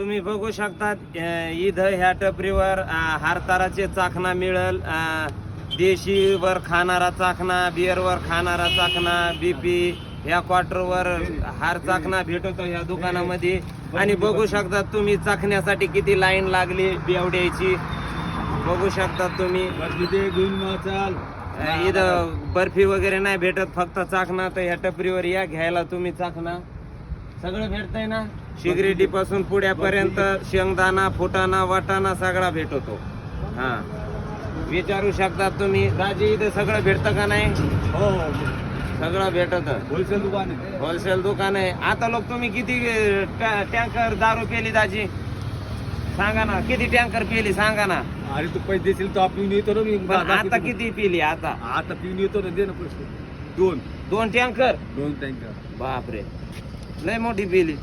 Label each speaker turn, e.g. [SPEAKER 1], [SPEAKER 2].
[SPEAKER 1] तुम्ही बघू शकतात इथं ह्या टपरीवर हारताराचे चाकणा मिळेल, देशीवर खाणारा चाकणा, बिअरवर खाणारा चाकणा, बीपी ह्या क्वार्टरवर हार चाकणा भेटतो ह्या दुकानामध्ये. आणि बघू शकतात तुम्ही चाकण्यासाठी किती लाईन लागली बेवड्याची, बघू शकतात तुम्ही. इथं बर्फी वगैरे नाही भेटत, फक्त चाकणा. तर ह्या टपरीवर या घ्यायला तुम्ही चाकणा, सगळं भेटतंय ना. सिगरेटी पासून पुड्यापर्यंत शेंगदाणा, फुटाणा, वाटाणा सगळा भेटतो. हा, विचारू शकतात तुम्ही. दाजी इथं सगळं भेटतं का नाही?
[SPEAKER 2] हो,
[SPEAKER 1] सगळं भेटत.
[SPEAKER 2] होलसेल दुकान आहे.
[SPEAKER 1] होलसेल दुकान आहे. आता लोक तुम्ही किती टँकर दारू पेली दाजी सांगा ना, किती टँकर पेली सांगा ना.
[SPEAKER 2] अरे तू पैसे देशील तर पिऊन येतो ना मी.
[SPEAKER 1] पण आता किती पिली? आता
[SPEAKER 2] पिऊन येतो ना, दे ना पैसे. 2
[SPEAKER 1] 2 टँकर.
[SPEAKER 2] 2 टँकर.
[SPEAKER 1] बापरे, लय मोठी पिली.